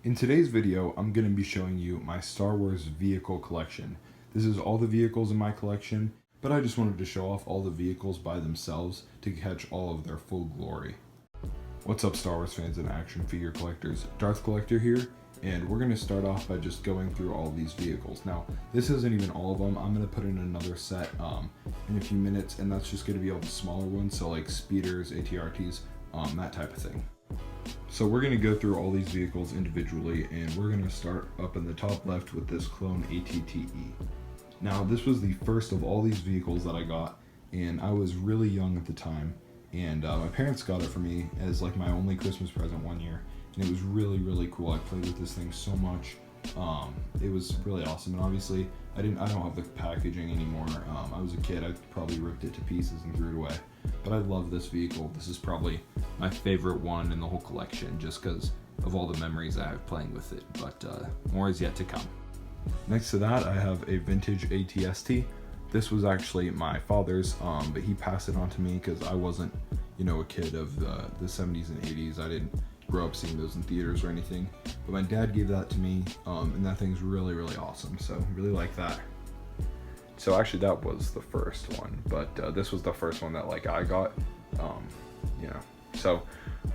In today's video, I'm going to be showing you my Star Wars vehicle collection. This is all the vehicles in my collection, but I just wanted to show off all the vehicles by themselves to catch all of their full glory. What's up, Star Wars fans and action figure collectors? Darth Collector here, and we're going to start off by just going through all these vehicles. Now, this isn't even all of them. I'm going to put in another set in a few minutes, and that's just going to be all the smaller ones, so like speeders, ATRTs, that type of thing. So we're going to go through all these vehicles individually, and we're going to start up in the top left with this clone ATTE. Now, this was the first of all these vehicles that I got, and I was really young at the time, and my parents got it for me as like my only Christmas present one year, and it was really cool. I played with this thing so much. It was really awesome, and obviously I don't have the packaging anymore. I was a kid, I probably ripped it to pieces and threw it away, but I love this vehicle. This is probably my favorite one in the whole collection just because of all the memories I have playing with it, but more is yet to come. Next to that, I have a vintage ATST. This was actually my father's, but he passed it on to me because I wasn't, a kid of the 70s and 80s. I didn't grow up seeing those in theaters or anything, but my dad gave that to me, and that thing's really awesome, so really like that. So actually that was the first one, but this was the first one that I got. So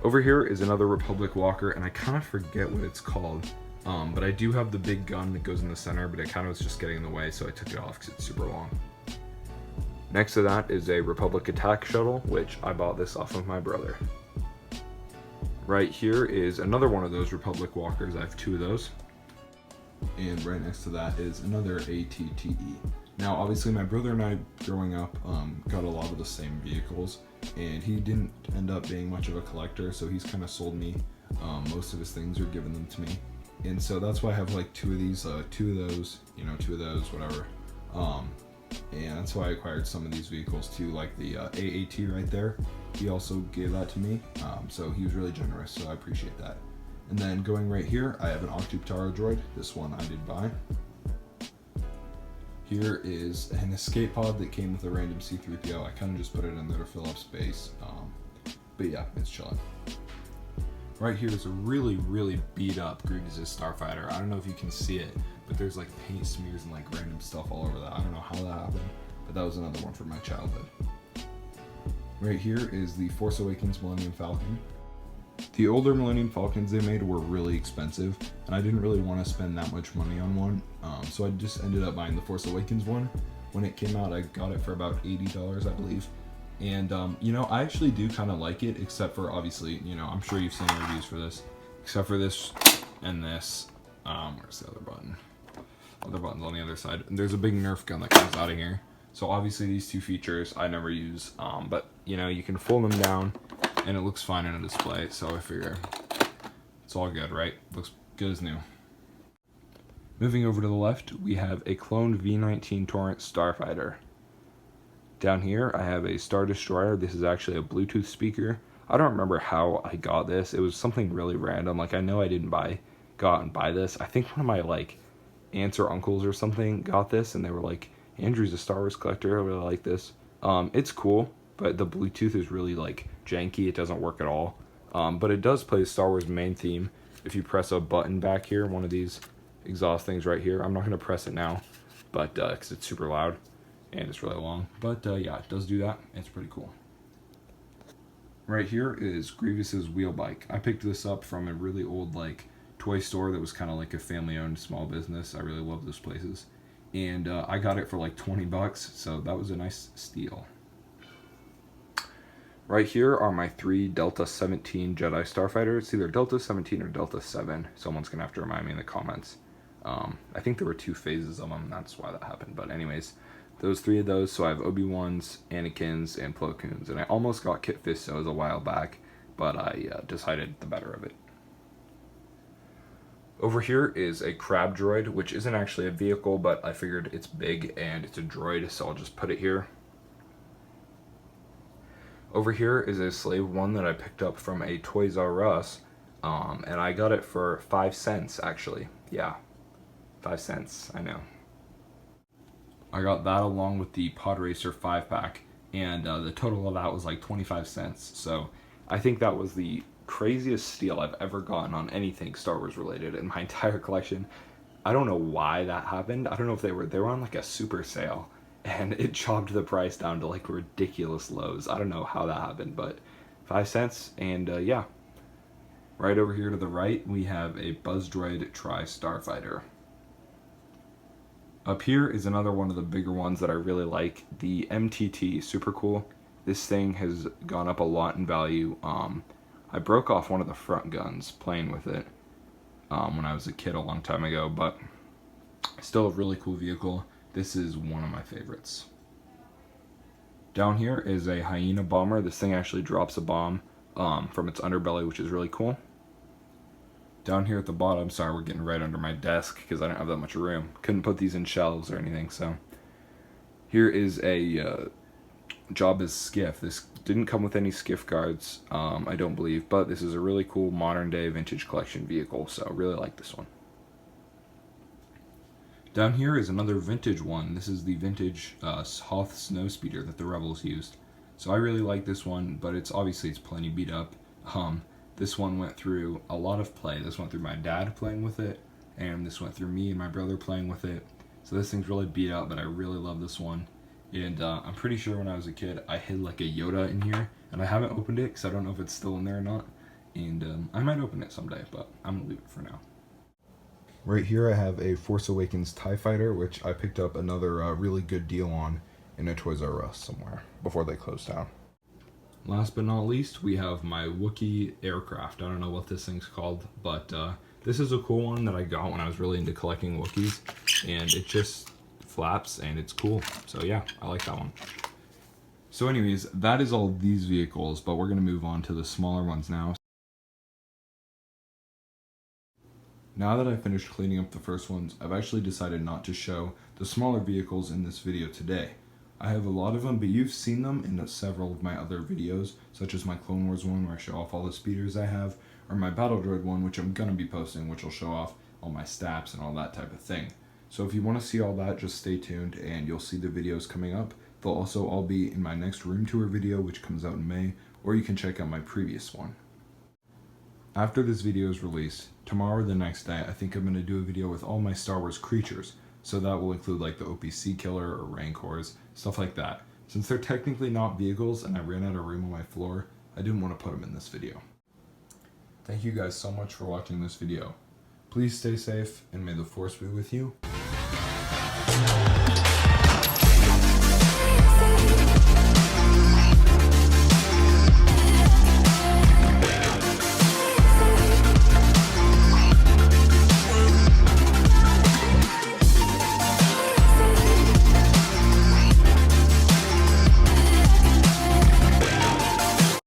over here is another Republic Walker, and I kind of forget what it's called, but I do have the big gun that goes in the center, but it kind of was just getting in the way, so I took it off because it's super long. Next to that is a Republic Attack Shuttle, which I bought this off of my brother. Right here is another one of those Republic Walkers. I have two of those. And right next to that is another ATTE. Now, obviously, my brother and I, growing up, got a lot of the same vehicles, and he didn't end up being much of a collector, so he's kind of sold me most of his things or given them to me. And so that's why I have like two of these, two of those, whatever. And that's why I acquired some of these vehicles too, like the AAT right there. He also gave that to me, so he was really generous, so I appreciate that. And then going right here, I have an Octuptara droid. This one I did buy. Here is an escape pod that came with a random C-3PO. I kind of just put it in there to fill up space, but yeah, it's chilling. Right here is a really beat up Grievous Starfighter. I don't know if you can see it, but there's like paint smears and like random stuff all over that. I don't know how that happened, but that was another one from my childhood. Right here is the Force Awakens Millennium Falcon. The older Millennium Falcons they made were really expensive, and I didn't really want to spend that much money on one, so I just ended up buying the Force Awakens one. When it came out, I got it for about $80, I believe. And, I actually do kind of like it, except for, obviously, I'm sure you've seen reviews for this, except for this and this. Where's the other button? Other button's on the other side. And there's a big Nerf gun that comes out of here. So, obviously, these two features I never use, but, you can fold them down, and it looks fine in a display, so I figure it's all good, right? Looks good as new. Moving over to the left, we have a cloned V-19 Torrent Starfighter. Down here, I have a Star Destroyer. This is actually a Bluetooth speaker. I don't remember how I got this. It was something really random. I know I didn't go out and buy this. I think one of my, aunts or uncles or something got this, and they were like, Andrew's a Star Wars collector. I really like this. It's cool, but the Bluetooth is really, janky. It doesn't work at all. But it does play the Star Wars main theme. If you press a button back here, one of these exhaust things right here. I'm not going to press it now, but because it's super loud. And it's really long, but yeah, it does do that. It's pretty cool. Right here is Grievous's wheel bike. I picked this up from a really old toy store that was kind of like a family-owned small business. I really love those places, and I got it for like $20, so that was a nice steal. Right here are my three Delta 17 Jedi Starfighters. It's either Delta 17 or Delta 7. Someone's gonna have to remind me in the comments. I think there were two phases of them. That's why that happened. But anyways. Those three of those, so I have Obi-Wans, Anakins, and Plo Koons, and I almost got Kit Fistos a while back, but I decided the better of it. Over here is a Crab Droid, which isn't actually a vehicle, but I figured it's big and it's a droid, so I'll just put it here. Over here is a Slave One that I picked up from a Toys R Us, and I got it for 5 cents, actually. Yeah, 5 cents, I know. I got that along with the Pod Racer 5-pack, and the total of that was like 25 cents. So I think that was the craziest steal I've ever gotten on anything Star Wars related in my entire collection. I don't know why that happened. I don't know if they were on like a super sale and it chopped the price down to like ridiculous lows. I don't know how that happened, but 5 cents. And yeah, right over here to the right we have a Buzz Droid Starfighter. Up here is another one of the bigger ones that I really like, the MTT. Super cool. This thing has gone up a lot in value. I broke off one of the front guns playing with it when I was a kid a long time ago, but still a really cool vehicle. This is one of my favorites. Down here is a Hyena bomber. This thing actually drops a bomb from its underbelly, which is really cool. Down here at the bottom, sorry, we're getting right under my desk because I don't have that much room. Couldn't put these in shelves or anything, so. Here is a Jabba's skiff. This didn't come with any skiff guards, I don't believe, but this is a really cool modern day vintage collection vehicle, so I really like this one. Down here is another vintage one. This is the vintage Hoth Snowspeeder that the Rebels used. So I really like this one, but it's plenty beat up. This one went through a lot of play. This went through my dad playing with it, and this went through me and my brother playing with it. So this thing's really beat up, but I really love this one. And I'm pretty sure when I was a kid, I hid like a Yoda in here, and I haven't opened it because I don't know if it's still in there or not. And I might open it someday, but I'm gonna leave it for now. Right here I have a Force Awakens TIE Fighter, which I picked up another really good deal on in a Toys R Us somewhere before they closed down. Last but not least, we have my Wookiee aircraft. I don't know what this thing's called, but this is a cool one that I got when I was really into collecting Wookiees, and it just flaps and it's cool. So yeah, I like that one. So anyways, that is all these vehicles, but we're gonna move on to the smaller ones now. Now that I've finished cleaning up the first ones, I've actually decided not to show the smaller vehicles in this video today. I have a lot of them, but you've seen them in several of my other videos, such as my Clone Wars one where I show off all the speeders I have, or my Battle Droid one, which I'm going to be posting, which will show off all my stats and all that type of thing. So if you want to see all that, just stay tuned and you'll see the videos coming up. They'll also all be in my next room tour video, which comes out in May, or you can check out my previous one. After this video is released, tomorrow or the next day, I think I'm going to do a video with all my Star Wars creatures. So that will include like the OPC killer or Rancors, stuff like that. Since they're technically not vehicles and I ran out of room on my floor, I didn't want to put them in this video. Thank you guys so much for watching this video. Please stay safe and may the Force be with you.